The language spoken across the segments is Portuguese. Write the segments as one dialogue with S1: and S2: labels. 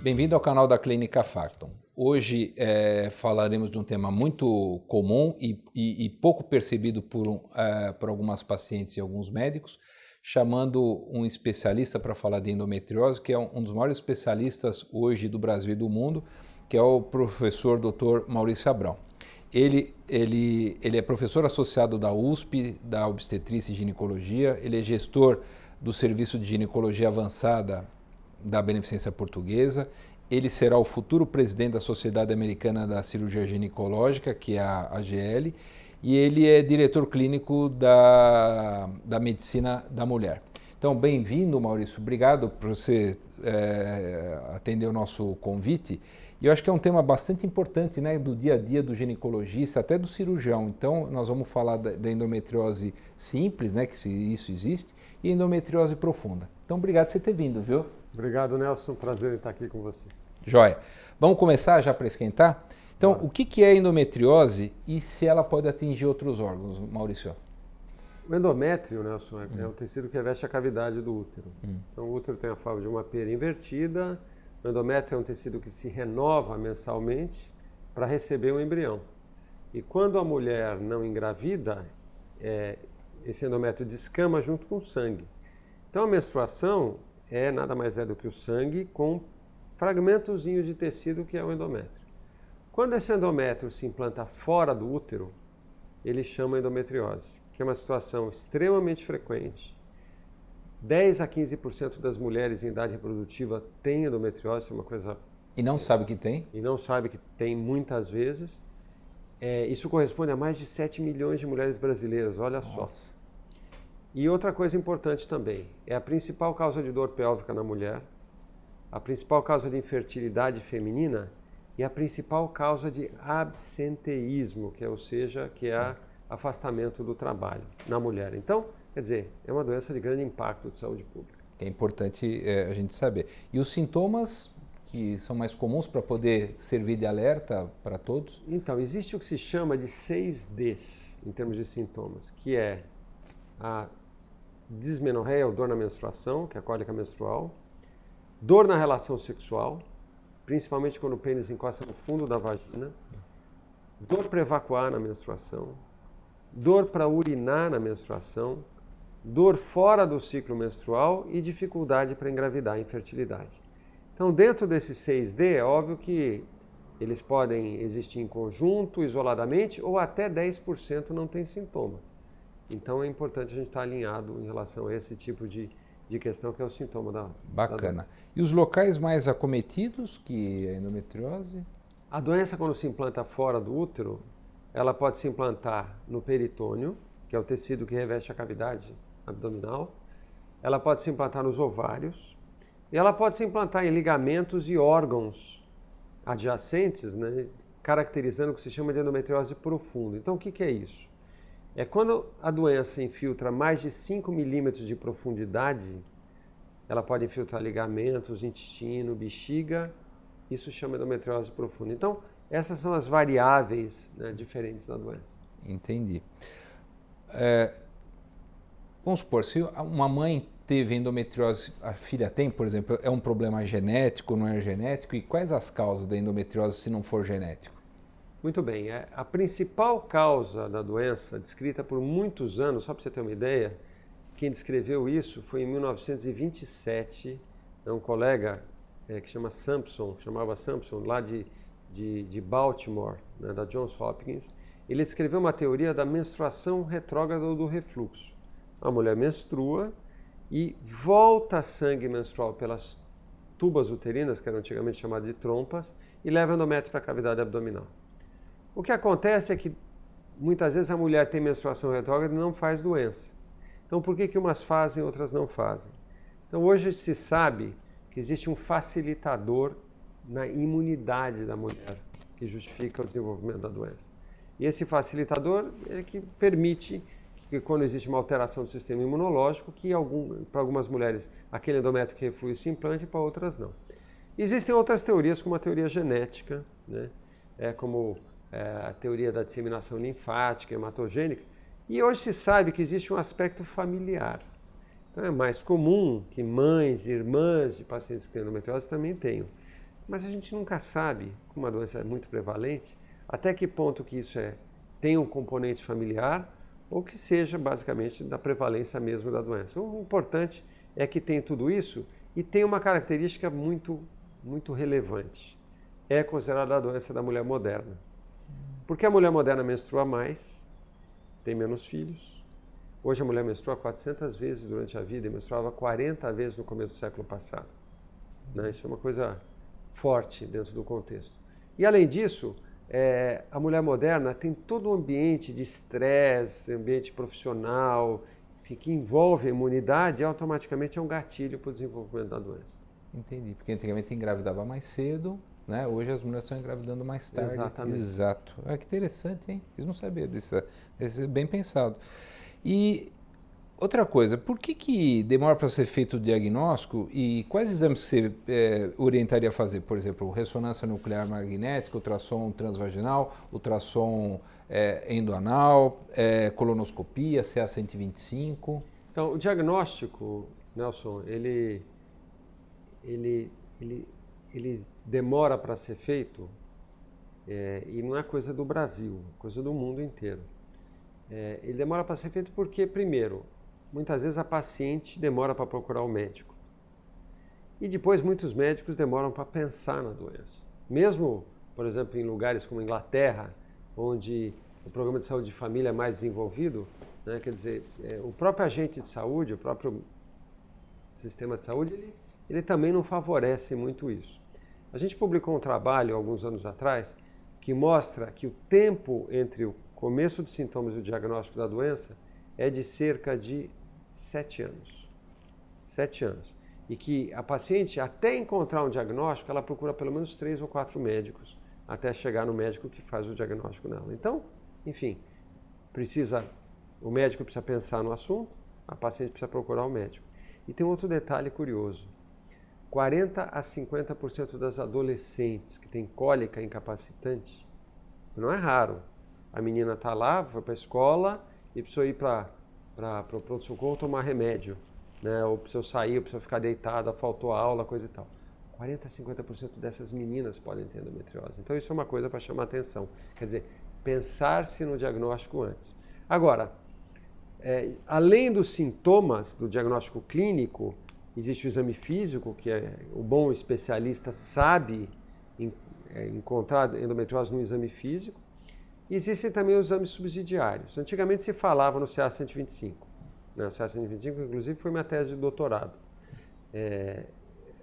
S1: Bem-vindo ao canal da Clínica Facton. Hoje falaremos de um tema muito comum e pouco percebido por algumas pacientes e alguns médicos, chamando um especialista para falar de endometriose, que é um dos maiores especialistas hoje do Brasil e do mundo, que é o professor Dr. Maurício Abrão. Ele é professor associado da USP, da Obstetrícia e Ginecologia, ele é gestor do Serviço de Ginecologia Avançada da Beneficência Portuguesa, ele será o futuro presidente da Sociedade Americana da Cirurgia Ginecológica, que é a AGL, e ele é diretor clínico da Medicina da Mulher. Então, bem-vindo, Maurício, obrigado por você atender o nosso convite. E eu acho que é um tema bastante importante, né, do dia a dia do ginecologista, até do cirurgião. Então, nós vamos falar da endometriose simples, né, que isso existe, e endometriose profunda. Então, obrigado por você ter vindo, viu?
S2: Obrigado, Nelson. Prazer em estar aqui com você.
S1: Joia. Vamos começar já para esquentar? Então, o que é endometriose e se ela pode atingir outros órgãos, Maurício?
S2: O endométrio, Nelson, é um tecido que reveste a cavidade do útero. Então, o útero tem a forma de uma pera invertida. O endométrio é um tecido que se renova mensalmente para receber um embrião. E quando a mulher não engravida, esse endométrio descama junto com o sangue. Então, a menstruação nada mais do que o sangue com fragmentozinhos de tecido que é o endométrio. Quando esse endométrio se implanta fora do útero, ele chama endometriose, que é uma situação extremamente frequente. 10 a 15% das mulheres em idade reprodutiva têm endometriose, é uma coisa...
S1: E não sabe que tem?
S2: E não sabe que tem muitas vezes. Isso corresponde a mais de 7 milhões de mulheres brasileiras, olha só.
S1: Nossa.
S2: E outra coisa importante também, é a principal causa de dor pélvica na mulher, a principal causa de infertilidade feminina e a principal causa de absenteísmo, que é afastamento do trabalho na mulher. Então, quer dizer, é uma doença de grande impacto de saúde pública.
S1: É importante a gente saber. E os sintomas que são mais comuns para poder servir de alerta para todos?
S2: Então, existe o que se chama de 6Ds em termos de sintomas, que é a dismenorreia, ou dor na menstruação, que é a cólica menstrual, dor na relação sexual, principalmente quando o pênis encosta no fundo da vagina, dor para evacuar na menstruação, dor para urinar na menstruação, dor fora do ciclo menstrual e dificuldade para engravidar, infertilidade. Então, dentro desses 6D, é óbvio que eles podem existir em conjunto, isoladamente, ou até 10% não tem sintoma. Então, é importante a gente estar alinhado em relação a esse tipo de questão, que é o sintoma da
S1: Bacana.
S2: doença.
S1: E os locais mais acometidos que a endometriose?
S2: A doença, quando se implanta fora do útero, ela pode se implantar no peritônio, que é o tecido que reveste a cavidade abdominal. Ela pode se implantar nos ovários. E ela pode se implantar em ligamentos e órgãos adjacentes, né, caracterizando o que se chama de endometriose profunda. Então, o que é isso? É quando a doença infiltra mais de 5 milímetros de profundidade, ela pode infiltrar ligamentos, intestino, bexiga, isso chama endometriose profunda. Então, essas são as variáveis, né, diferentes da doença.
S1: Entendi. Vamos supor, se uma mãe teve endometriose, a filha tem, por exemplo, é um problema genético, não é genético? E quais as causas da endometriose se não for genético?
S2: Muito bem, a principal causa da doença, descrita por muitos anos, só para você ter uma ideia, quem descreveu isso foi em 1927, um colega que chamava Sampson, lá de Baltimore, né, da Johns Hopkins. Ele escreveu uma teoria da menstruação retrógrada ou do refluxo. A mulher menstrua e volta sangue menstrual pelas tubas uterinas, que eram antigamente chamadas de trompas, e leva endométrio para a cavidade abdominal. O que acontece é que muitas vezes a mulher tem menstruação retrógrada e não faz doença. Então, por que umas fazem e outras não fazem? Então, hoje se sabe que existe um facilitador na imunidade da mulher, que justifica o desenvolvimento da doença. E esse facilitador é que permite que, quando existe uma alteração do sistema imunológico, que para algumas mulheres aquele endométrio que reflui se implante e para outras não. Existem outras teorias, como a teoria genética, né? Como a teoria da disseminação linfática, hematogênica, e hoje se sabe que existe um aspecto familiar. Então é mais comum que mães, irmãs de pacientes que têm endometriose também tenham. mas a gente nunca sabe, como a doença é muito prevalente, até que ponto que isso tem um componente familiar ou que seja basicamente da prevalência mesmo da doença. O importante é que tem tudo isso e tem uma característica muito, muito relevante. É considerada a doença da mulher moderna. Porque a mulher moderna menstrua mais, tem menos filhos. Hoje a mulher menstrua 400 vezes durante a vida e menstruava 40 vezes no começo do século passado. Né? Isso é uma coisa forte dentro do contexto. E além disso, a mulher moderna tem todo um ambiente de estresse, ambiente profissional, que envolve a imunidade e automaticamente é um gatilho para o desenvolvimento da doença.
S1: Entendi, porque antigamente engravidava mais cedo, né? Hoje as mulheres estão engravidando mais tarde.
S2: Exatamente.
S1: Exato. Que interessante, hein? Eles não sabiam disso. Isso é bem pensado. E outra coisa, por que demora para ser feito o diagnóstico e quais exames você orientaria a fazer? Por exemplo, ressonância nuclear magnética, ultrassom transvaginal, ultrassom endoanal, colonoscopia, CA-125?
S2: Então, o diagnóstico, Nelson, ele demora para ser feito e não é coisa do Brasil, é coisa do mundo inteiro. Ele demora para ser feito porque, primeiro, muitas vezes a paciente demora para procurar o médico. E depois muitos médicos demoram para pensar na doença. Mesmo, por exemplo, em lugares como a Inglaterra, onde o programa de saúde de família é mais desenvolvido, né, quer dizer, o próprio agente de saúde, o próprio sistema de saúde, ele também não favorece muito isso. A gente publicou um trabalho alguns anos atrás que mostra que o tempo entre o começo dos sintomas e o diagnóstico da doença é de cerca de 7 anos. 7 anos. E que a paciente, até encontrar um diagnóstico, ela procura pelo menos 3 ou 4 médicos até chegar no médico que faz o diagnóstico nela. Então, enfim, o médico precisa pensar no assunto, a paciente precisa procurar o médico. E tem outro detalhe curioso. 40 a 50% das adolescentes que têm cólica incapacitante, não é raro. A menina está lá, foi para a escola e precisou ir para o pronto-socorro tomar remédio, né? Ou precisou sair, ou precisou ficar deitada, faltou aula, coisa e tal. 40 a 50% dessas meninas podem ter endometriose. Então isso é uma coisa para chamar atenção. Quer dizer, pensar-se no diagnóstico antes. Agora, além dos sintomas do diagnóstico clínico, existe o exame físico, que o bom especialista sabe encontrar endometriose no exame físico. E existem também os exames subsidiários. Antigamente se falava no CA-125. Né? O CA-125, inclusive, foi minha tese de doutorado,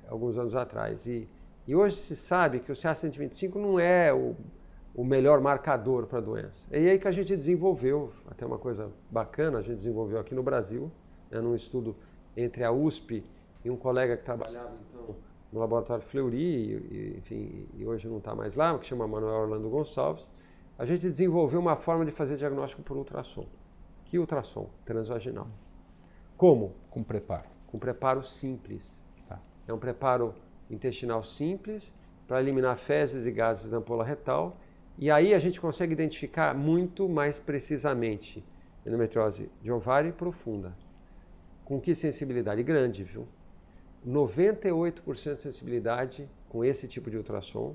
S2: alguns anos atrás. E hoje se sabe que o CA-125 não é o melhor marcador para a doença. E aí que a gente desenvolveu, até uma coisa bacana, a gente desenvolveu aqui no Brasil, né, num estudo entre a USP e um colega que trabalhava então, no laboratório Fleury, e hoje não está mais lá, que chama Manuel Orlando Gonçalves. A gente desenvolveu uma forma de fazer diagnóstico por ultrassom. Que ultrassom? Transvaginal. Como?
S1: Com preparo.
S2: Com preparo simples.
S1: Tá.
S2: É um preparo intestinal simples para eliminar fezes e gases da ampola retal. E aí a gente consegue identificar muito mais precisamente endometriose de ovário profunda. Com que sensibilidade? Grande, viu? 98% de sensibilidade com esse tipo de ultrassom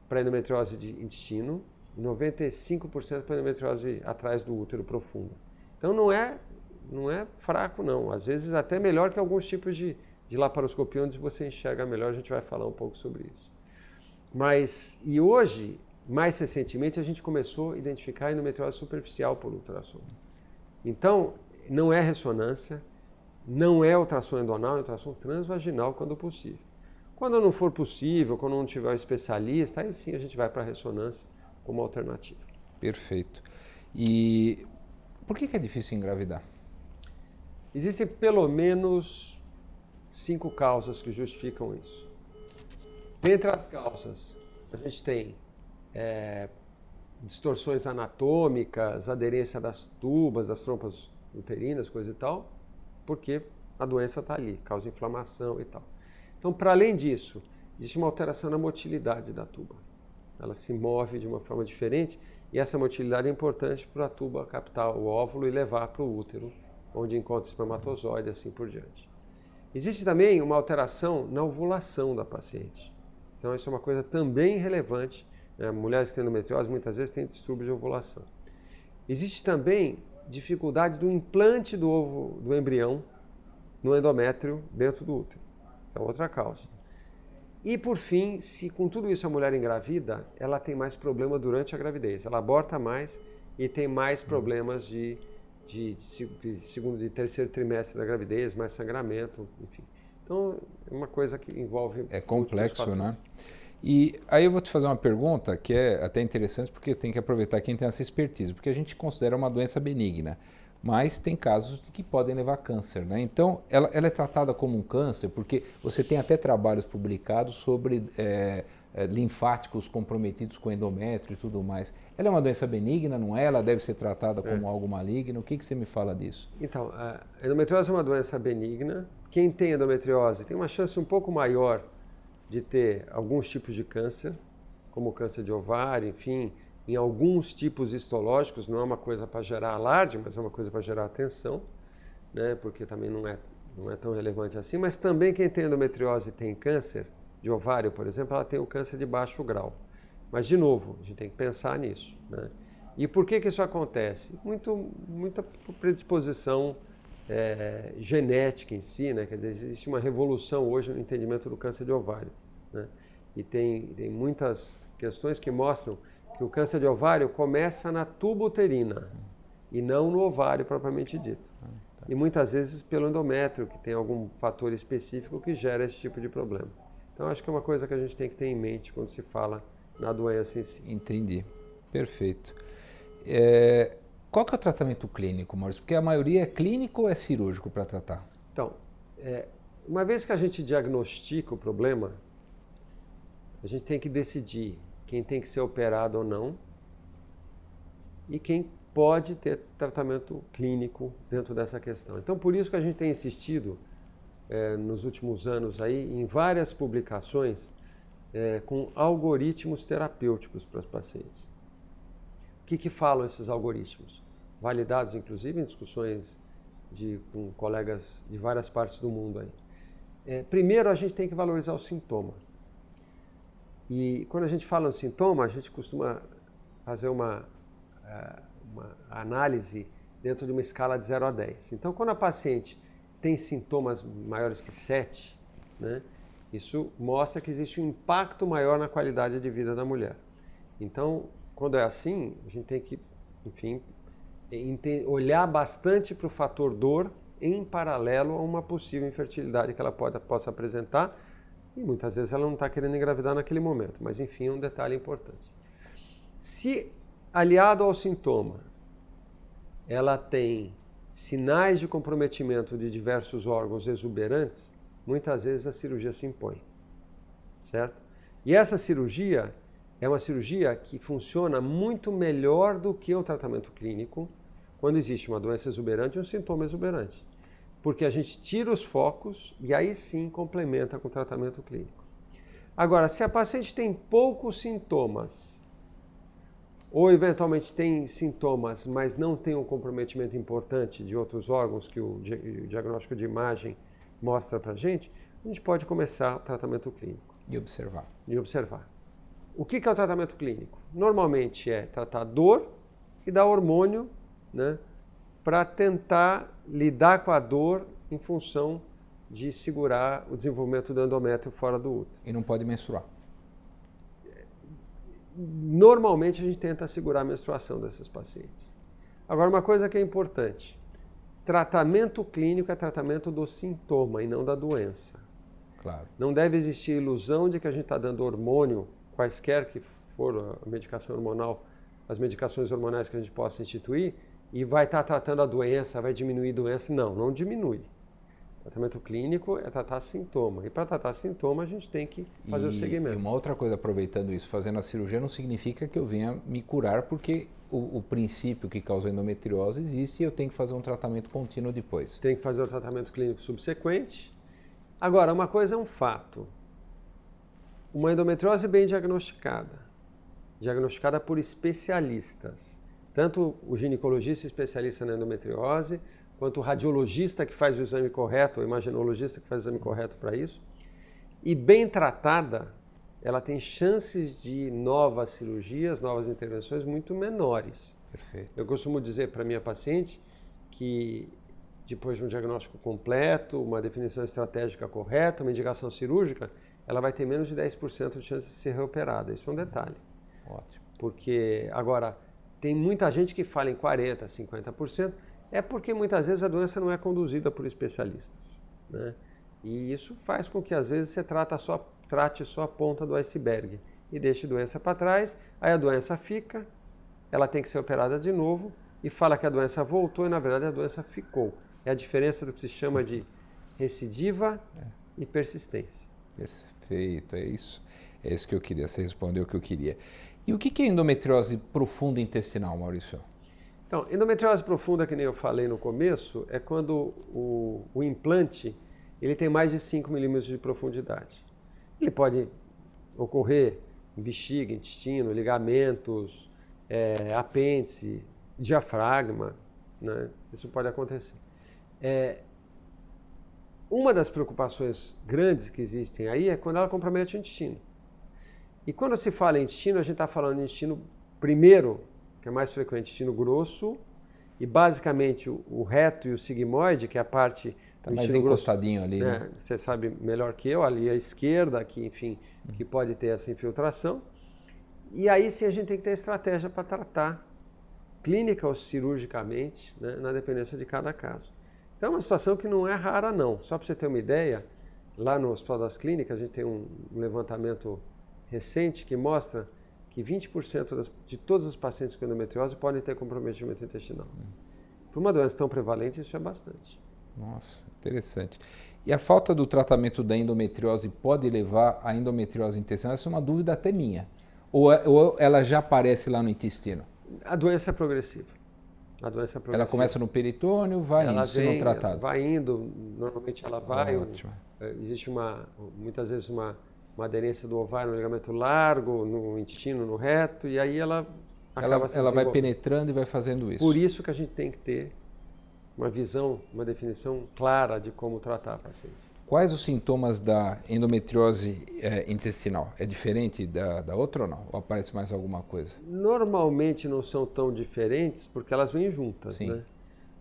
S2: para endometriose de intestino e 95% para endometriose atrás do útero profunda. Então não é fraco não, às vezes até melhor que alguns tipos de laparoscopia onde você enxerga melhor, a gente vai falar um pouco sobre isso. E hoje, mais recentemente, a gente começou a identificar a endometriose superficial por ultrassom. Então, não é ressonância, não é ultrassom endonal, é ultrassom transvaginal quando possível. Quando não for possível, quando não tiver um especialista, aí sim a gente vai para a ressonância como alternativa.
S1: Perfeito. E por que é difícil engravidar?
S2: Existem pelo menos 5 causas que justificam isso. Dentre as causas, a gente tem distorções anatômicas, aderência das tubas, das trompas uterinas, coisa e tal, porque a doença está ali, causa inflamação e tal. Então, para além disso, existe uma alteração na motilidade da tuba. Ela se move de uma forma diferente e essa motilidade é importante para a tuba captar o óvulo e levar para o útero, onde encontra o espermatozoide e assim por diante. Existe também uma alteração na ovulação da paciente. Então isso é uma coisa também relevante, né? Mulheres que têm endometriose muitas vezes têm distúrbio de ovulação. Existe também dificuldade do implante do ovo, do embrião, no endométrio dentro do útero. É outra causa. E por fim, se com tudo isso a mulher engravida, ela tem mais problema durante a gravidez. Ela aborta mais e tem mais problemas de segundo e terceiro trimestre da gravidez, mais sangramento, enfim. Então, é uma coisa que envolve...
S1: É complexo, né? E aí eu vou te fazer uma pergunta que é até interessante, porque tem que aproveitar quem tem essa expertise, porque a gente considera uma doença benigna, mas tem casos que podem levar a câncer, né? Então, ela é tratada como um câncer, porque você tem até trabalhos publicados sobre linfáticos comprometidos com endométrio e tudo mais. Ela é uma doença benigna, não é? Ela deve ser tratada como algo maligno? O que você me fala disso?
S2: Então, a endometriose é uma doença benigna. Quem tem endometriose tem uma chance um pouco maior de ter alguns tipos de câncer, como câncer de ovário, enfim, em alguns tipos histológicos. Não é uma coisa para gerar alarde, mas é uma coisa para gerar atenção, né? Porque também não é tão relevante assim. Mas também quem tem endometriose e tem câncer de ovário, por exemplo, ela tem o câncer de baixo grau. Mas, de novo, a gente tem que pensar nisso, né? E por que isso acontece? Muita predisposição genética em si, né? Quer dizer, existe uma revolução hoje no entendimento do câncer de ovário, né? E tem muitas questões que mostram que o câncer de ovário começa na tuba uterina e não no ovário propriamente dito. E muitas vezes pelo endométrio, que tem algum fator específico que gera esse tipo de problema. Então, acho que é uma coisa que a gente tem que ter em mente quando se fala na doença em si.
S1: Entendi. Perfeito. Qual que é o tratamento clínico, Maurício? Porque a maioria é clínico ou é cirúrgico para tratar?
S2: Então, uma vez que a gente diagnostica o problema, a gente tem que decidir quem tem que ser operado ou não e quem pode ter tratamento clínico dentro dessa questão. Então, por isso que a gente tem insistido nos últimos anos aí em várias publicações com algoritmos terapêuticos para os pacientes. O que falam esses algoritmos? Validados, inclusive, em discussões com colegas de várias partes do mundo aí. Primeiro, a gente tem que valorizar o sintoma. E quando a gente fala no sintoma, a gente costuma fazer uma análise dentro de uma escala de 0 a 10. Então, quando a paciente tem sintomas maiores que 7, né, isso mostra que existe um impacto maior na qualidade de vida da mulher. Então, quando é assim, a gente tem que, enfim, olhar bastante para o fator dor em paralelo a uma possível infertilidade que ela possa apresentar, e muitas vezes ela não está querendo engravidar naquele momento, mas enfim, é um detalhe importante. Se aliado ao sintoma, ela tem sinais de comprometimento de diversos órgãos exuberantes, muitas vezes a cirurgia se impõe, certo? E essa cirurgia é uma cirurgia que funciona muito melhor do que o tratamento clínico quando existe uma doença exuberante e um sintoma exuberante. Porque a gente tira os focos e aí sim complementa com o tratamento clínico. Agora, se a paciente tem poucos sintomas, ou eventualmente tem sintomas, mas não tem um comprometimento importante de outros órgãos que o diagnóstico de imagem mostra para a gente pode começar o tratamento clínico.
S1: E observar.
S2: O que é o tratamento clínico? Normalmente é tratar dor e dar hormônio, né, para tentar lidar com a dor em função de segurar o desenvolvimento do endométrio fora do útero.
S1: E não pode menstruar?
S2: Normalmente a gente tenta segurar a menstruação desses pacientes. Agora, uma coisa que é importante, tratamento clínico é tratamento do sintoma e não da doença.
S1: Claro.
S2: Não deve existir ilusão de que a gente está dando hormônio, quaisquer que for a medicação hormonal, as medicações hormonais que a gente possa instituir, e vai estar tratando a doença, vai diminuir a doença. Não diminui. O tratamento clínico é tratar sintoma. E para tratar sintoma, a gente tem que fazer o segmento.
S1: E uma outra coisa, aproveitando isso, fazendo a cirurgia não significa que eu venha me curar, porque o princípio que causa endometriose existe e eu tenho que fazer um tratamento contínuo depois.
S2: Tem que fazer o tratamento clínico subsequente. Agora, uma coisa é um fato. Uma endometriose bem diagnosticada por especialistas, tanto o ginecologista especialista na endometriose, quanto o radiologista que faz o exame correto, o imagenologista que faz o exame correto para isso, e bem tratada, ela tem chances de novas cirurgias, novas intervenções muito menores.
S1: Perfeito.
S2: Eu costumo dizer para minha paciente que depois de um diagnóstico completo, uma definição estratégica correta, uma indicação cirúrgica, ela vai ter menos de 10% de chance de ser reoperada. Isso é um detalhe.
S1: Ótimo.
S2: Porque, agora, tem muita gente que fala em 40%, 50%, é porque muitas vezes a doença não é conduzida por especialistas, né? E isso faz com que, às vezes, você trate só a ponta do iceberg e deixe a doença para trás, aí a doença fica, ela tem que ser operada de novo e fala que a doença voltou e, na verdade, a doença ficou. É a diferença do que se chama de recidiva e persistência.
S1: Perfeito, é isso. É isso que eu queria, você respondeu o que eu queria. E o que é endometriose profunda intestinal, Maurício?
S2: Então, endometriose profunda, que nem eu falei no começo, é quando o implante ele tem mais de 5 milímetros de profundidade. Ele pode ocorrer em bexiga, intestino, ligamentos, apêndice, diafragma, né? Isso pode acontecer. Uma das preocupações grandes que existem aí é quando ela compromete o intestino. E quando se fala em intestino, a gente está falando de intestino primeiro, que é mais frequente, intestino grosso, e basicamente o reto e o sigmoide, que é a parte
S1: do mais encostadinho grosso, ali, né?
S2: Você sabe melhor que eu, ali à esquerda, que enfim, que pode ter essa infiltração. E aí sim a gente tem que ter estratégia para tratar clínica ou cirurgicamente, né, na dependência de cada caso. Então é uma situação que não é rara não. Só para você ter uma ideia, lá no Hospital das Clínicas a gente tem um levantamento recente que mostra que 20% de todos os pacientes com endometriose podem ter comprometimento intestinal. Para uma doença tão prevalente, isso é bastante.
S1: Nossa, interessante. E a falta do tratamento da endometriose pode levar à endometriose intestinal? Essa é uma dúvida até minha. Ou ela já aparece lá no intestino?
S2: A doença é progressiva.
S1: Ela começa no peritônio, vai indo, se não tratado.
S2: Vai indo, normalmente ela vai.
S1: Ótimo.
S2: Existe muitas vezes uma aderência do ovário no ligamento largo, no intestino, no reto, e aí ela acaba se
S1: ela vai penetrando e vai fazendo isso.
S2: Por isso que a gente tem que ter uma visão, uma definição clara de como tratar a paciente.
S1: Quais os sintomas da endometriose intestinal? É diferente da outra ou não? Ou aparece mais alguma coisa?
S2: Normalmente não são tão diferentes porque elas vêm juntas,
S1: Sim.
S2: né?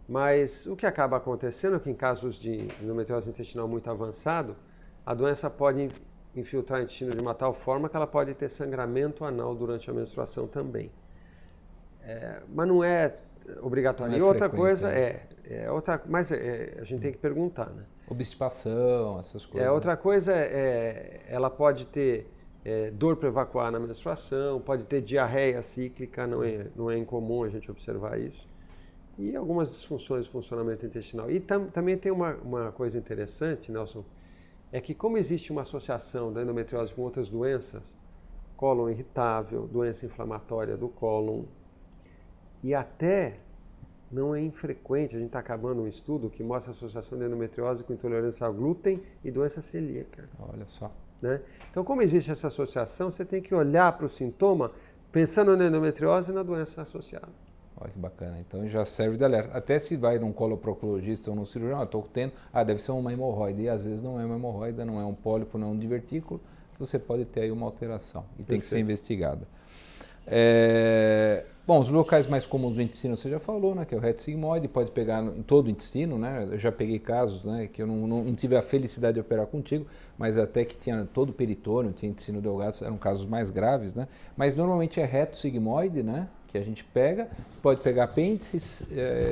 S2: Mas o que acaba acontecendo é que em casos de endometriose intestinal muito avançado, a doença pode infiltrar o intestino de uma tal forma que ela pode ter sangramento anal durante a menstruação também. Mas não é obrigatório.
S1: Não é
S2: e outra
S1: frequente,
S2: coisa
S1: né?
S2: mas a gente tem que perguntar, né?
S1: Obstipação, essas coisas.
S2: Outra coisa ela pode ter dor para evacuar na menstruação, pode ter diarreia cíclica, não é incomum a gente observar isso. E algumas disfunções do funcionamento intestinal. E também tem uma coisa interessante, Nelson, é que como existe uma associação da endometriose com outras doenças, cólon irritável, doença inflamatória do cólon, e até não é infrequente, a gente está acabando um estudo que mostra a associação de endometriose com intolerância ao glúten e doença celíaca.
S1: Olha só.
S2: Né? Então, como existe essa associação, você tem que olhar para o sintoma pensando na endometriose e na doença associada.
S1: Olha que bacana, então já serve de alerta. Até se vai num coloproctologista ou num cirurgião, estou tendo, deve ser uma hemorroide, e às vezes não é uma hemorroida, não é um pólipo, não é um divertículo, você pode ter aí uma alteração e tem que ser investigada. Bom, os locais mais comuns do intestino você já falou, né, que é o reto sigmoide, pode pegar em todo o intestino, né? Eu já peguei casos, né, que eu não tive a felicidade de operar contigo, mas até que tinha todo o peritônio, tinha intestino delgado, eram casos mais graves, né? Mas normalmente é reto sigmoide, né, que a gente pega, pode pegar apêndices,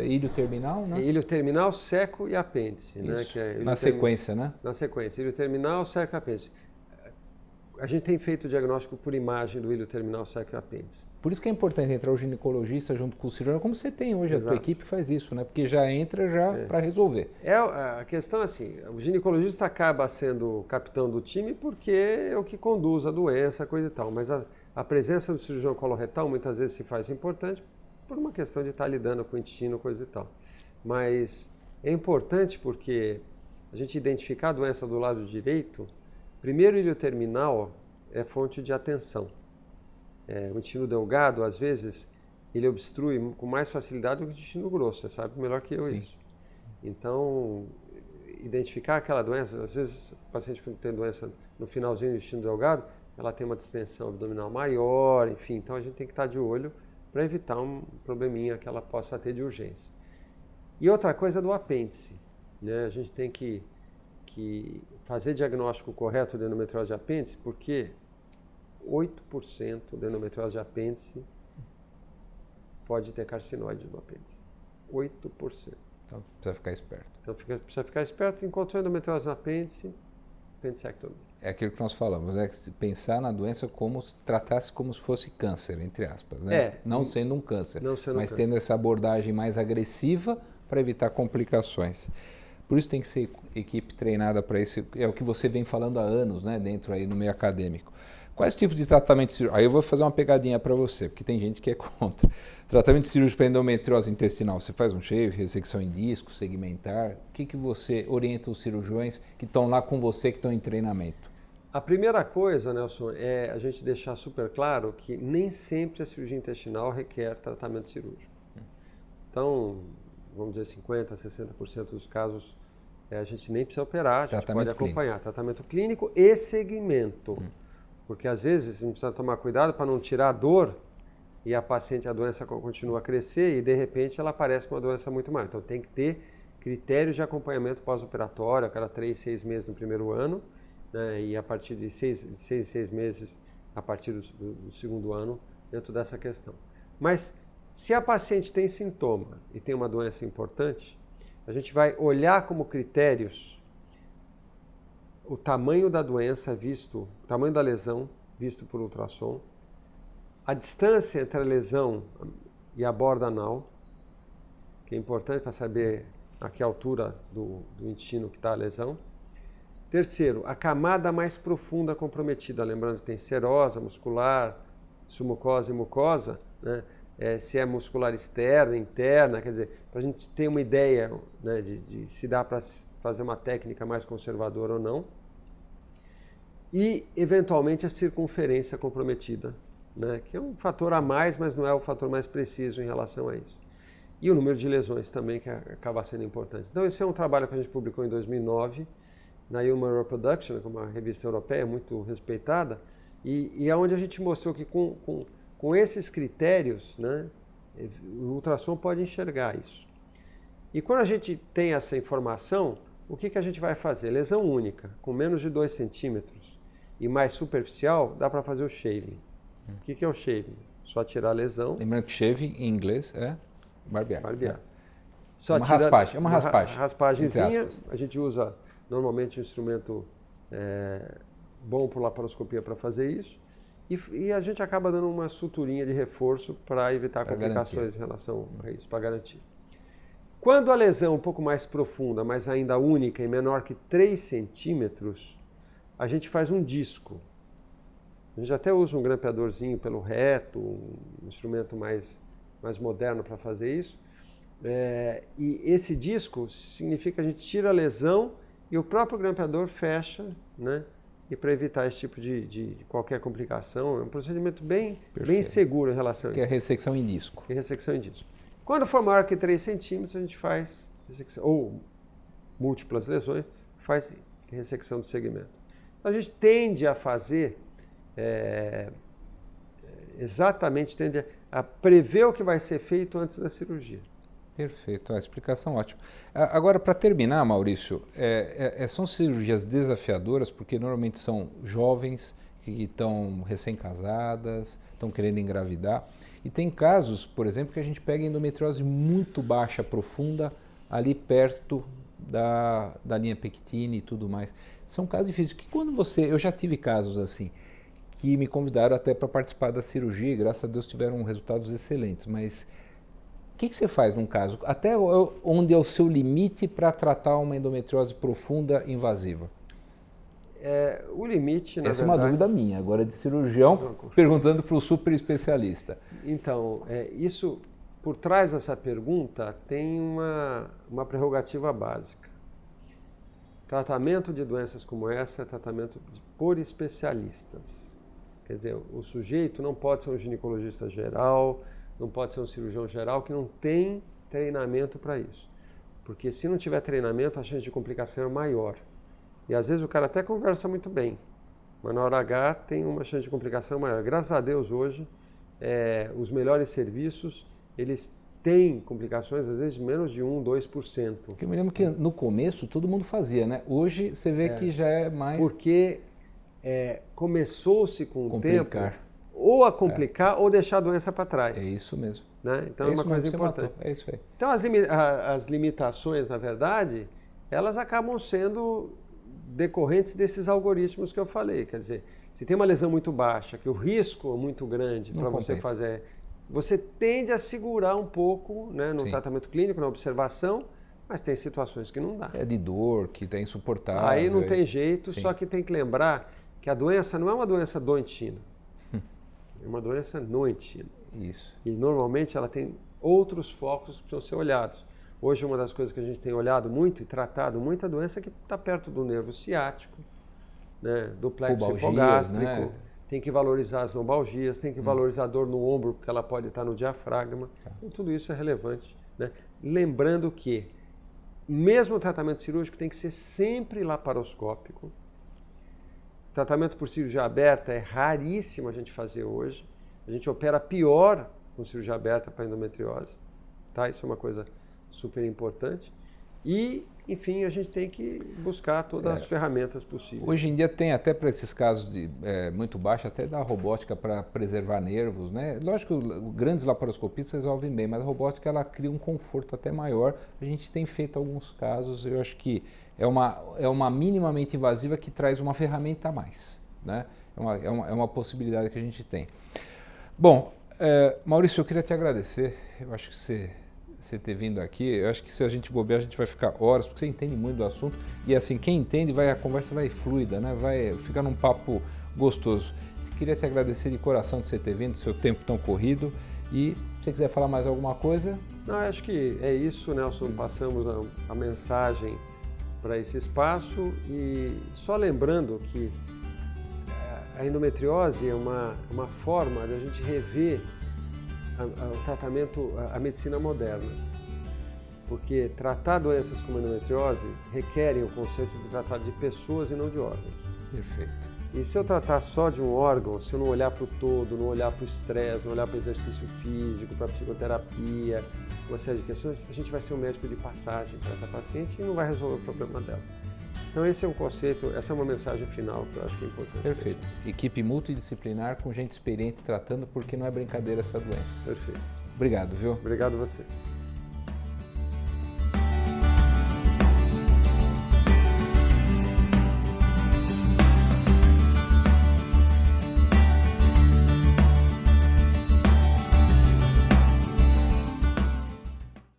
S1: ilho terminal, né?
S2: Ilho terminal, seco e apêndice, né?
S1: Que é na sequência, né?
S2: Na sequência, ilho terminal, seco e apêndice. A gente tem feito o diagnóstico por imagem do ilho terminal, seco e apêndice.
S1: Por isso que é importante entrar o ginecologista junto com o cirurgião, como você tem hoje, Exato. A tua equipe faz isso, né? Porque já entra para resolver.
S2: A questão é assim, o ginecologista acaba sendo o capitão do time porque é o que conduz a doença, coisa e tal, mas a presença do cirurgião coloretal muitas vezes se faz importante por uma questão de estar lidando com o intestino, coisa e tal. Mas é importante porque a gente identificar a doença do lado direito, primeiro o ilho terminal é fonte de atenção. O intestino delgado, às vezes, ele obstrui com mais facilidade do que o intestino grosso, você sabe melhor que eu
S1: Sim.
S2: isso. Então, identificar aquela doença, às vezes o paciente quando tem doença no finalzinho do intestino delgado, ela tem uma distensão abdominal maior, enfim, então a gente tem que estar de olho para evitar um probleminha que ela possa ter de urgência. E outra coisa é do apêndice, né? A gente tem que fazer diagnóstico correto de endometriose de apêndice, porque 8% de endometriose de apêndice pode ter carcinóide no apêndice. 8%.
S1: Então precisa ficar esperto.
S2: Então precisa ficar esperto, encontrou endometriose no apêndice, apendicectomia.
S1: É aquilo que nós falamos, né? Pensar na doença como se tratasse como se fosse câncer, entre aspas, né? Não sendo um câncer, mas tendo essa abordagem mais agressiva para evitar complicações. Por isso tem que ser equipe treinada para isso, é o que você vem falando há anos, né? Dentro aí no meio acadêmico. Quais tipos de tratamento cirúrgico? Aí eu vou fazer uma pegadinha para você, porque tem gente que é contra. Tratamento cirúrgico para endometriose intestinal, você faz um shave, ressecção em disco, segmentar? O que você orienta os cirurgiões que estão lá com você, que estão em treinamento?
S2: A primeira coisa, Nelson, é a gente deixar super claro que nem sempre a cirurgia intestinal requer tratamento cirúrgico. Então, vamos dizer 50%, 60% dos casos, a gente nem precisa operar, a gente pode acompanhar. Clínico. Tratamento clínico e segmento. Porque às vezes a gente precisa tomar cuidado para não tirar a dor e a doença continua a crescer e de repente ela aparece com uma doença muito maior. Então tem que ter critérios de acompanhamento pós-operatório, a cada 3, 6 meses no primeiro ano, né, e a partir de 6 meses a partir do segundo ano dentro dessa questão. Mas se a paciente tem sintoma e tem uma doença importante, a gente vai olhar como critérios o tamanho da doença visto, o tamanho da lesão visto por ultrassom, a distância entre a lesão e a borda anal, que é importante para saber a que altura do intestino que está a lesão. Terceiro, a camada mais profunda comprometida, lembrando que tem serosa, muscular, submucosa e mucosa, né? Se é muscular externa, interna, quer dizer, para a gente ter uma ideia, né, de se dá para fazer uma técnica mais conservadora ou não. E, eventualmente, a circunferência comprometida, né, que é um fator a mais, mas não é o fator mais preciso em relação a isso. E o número de lesões também, que acaba sendo importante. Então, esse é um trabalho que a gente publicou em 2009, na Human Reproduction, que é uma revista europeia muito respeitada, e é onde a gente mostrou que com esses critérios, né, o ultrassom pode enxergar isso. E quando a gente tem essa informação, o que a gente vai fazer? Lesão única, com menos de 2 centímetros e mais superficial, dá para fazer o shaving. O que é o shaving? Só tirar a lesão.
S1: Lembrando que shaving em inglês é barbear.
S2: Barbear.
S1: Só raspagem, é uma raspagem.
S2: Raspagemzinha, a gente usa normalmente um instrumento bom por laparoscopia para fazer isso. E a gente acaba dando uma suturinha de reforço para evitar complicações em relação a isso, para garantir. Quando a lesão é um pouco mais profunda, mas ainda única e menor que 3 centímetros, a gente faz um disco. A gente até usa um grampeadorzinho pelo reto, um instrumento mais moderno para fazer isso. E esse disco significa que a gente tira a lesão e o próprio grampeador fecha, né? E para evitar esse tipo de qualquer complicação, é um procedimento bem seguro em relação a isso.
S1: Que é ressecção em disco.
S2: Que é ressecção em disco. Quando for maior que 3 centímetros, a gente faz ressecção, ou múltiplas lesões, faz ressecção do segmento. Então, a gente tende a fazer, tende a prever o que vai ser feito antes da cirurgia.
S1: Perfeito, a explicação ótima. Agora, para terminar, Maurício, são cirurgias desafiadoras, porque normalmente são jovens que estão recém-casadas, estão querendo engravidar. E tem casos, por exemplo, que a gente pega endometriose muito baixa, profunda, ali perto da linha pectine e tudo mais. São casos difíceis. Que quando eu já tive casos assim, que me convidaram até para participar da cirurgia, e graças a Deus tiveram resultados excelentes, mas o que você faz num caso? Até onde é o seu limite para tratar uma endometriose profunda invasiva?
S2: O limite, na
S1: Essa
S2: verdade...
S1: é uma dúvida minha, agora de cirurgião, perguntando para o super especialista.
S2: Então, isso, por trás dessa pergunta, tem uma prerrogativa básica. Tratamento de doenças como essa é tratamento por especialistas. Quer dizer, o sujeito não pode ser um ginecologista geral, não pode ser um cirurgião geral que não tem treinamento para isso. Porque se não tiver treinamento, a chance de complicação é maior. E às vezes o cara até conversa muito bem, mas na hora H tem uma chance de complicação maior. Graças a Deus hoje, os melhores serviços, eles têm complicações às vezes de menos de 1, 2%.
S1: Porque eu me lembro que no começo todo mundo fazia, né? Hoje você vê que já é mais...
S2: Porque começou-se com o tempo ou a complicar ou deixar a doença para trás.
S1: É isso mesmo.
S2: Né? Então é uma coisa importante.
S1: É isso aí.
S2: Então as limitações, na verdade, elas acabam sendo decorrentes desses algoritmos que eu falei. Quer dizer, se tem uma lesão muito baixa, que o risco é muito grande para você fazer, você tende a segurar um pouco, né, no tratamento clínico, na observação, mas tem situações que não dá.
S1: É de dor, que é insuportável.
S2: Aí não tem jeito, só que tem que lembrar que a doença não é uma doença do intestino, é uma doença no intestino.
S1: Isso.
S2: E normalmente ela tem outros focos que precisam ser olhados. Hoje uma das coisas que a gente tem olhado muito e tratado muito é a doença que está perto do nervo ciático, né, do plexo hipogástrico, né? Tem que valorizar as lombalgias, tem que valorizar a dor no ombro, porque ela pode estar no diafragma. Então, tudo isso é relevante, né? Lembrando que mesmo o tratamento cirúrgico tem que ser sempre laparoscópico. Tratamento por cirurgia aberta é raríssimo a gente fazer hoje. A gente opera pior com cirurgia aberta para endometriose, tá? Isso é uma coisa super importante. E, enfim, a gente tem que buscar todas as ferramentas possíveis.
S1: Hoje em dia tem até para esses casos de muito baixo, até da robótica para preservar nervos, né? Lógico que grandes laparoscopistas resolvem bem, mas a robótica ela cria um conforto até maior. A gente tem feito alguns casos, eu acho que é uma minimamente invasiva que traz uma ferramenta a mais, né? É uma possibilidade que a gente tem. Bom, Maurício, eu queria te agradecer. Eu acho que você ter vindo aqui, eu acho que se a gente bobear, a gente vai ficar horas, porque você entende muito do assunto. E assim, quem entende, a conversa vai fluida, né? Vai ficar num papo gostoso. Queria te agradecer de coração de você ter vindo, seu tempo tão corrido. E se você quiser falar mais alguma coisa...
S2: Não, acho que é isso, Nelson. Passamos a mensagem para esse espaço. E só lembrando que a endometriose é uma forma de a gente rever o tratamento, a medicina moderna. Porque tratar doenças como a endometriose requerem o conceito de tratar de pessoas e não de órgãos.
S1: Perfeito.
S2: E se eu tratar só de um órgão, se eu não olhar para o todo, não olhar para o estresse, não olhar para o exercício físico, para a psicoterapia, uma série de questões, a gente vai ser um médico de passagem para essa paciente e não vai resolver o problema dela. Então esse é um conceito, essa é uma mensagem final que eu acho que é importante.
S1: Perfeito. Equipe multidisciplinar com gente experiente tratando, porque não é brincadeira essa doença.
S2: Perfeito.
S1: Obrigado, viu?
S2: Obrigado a você.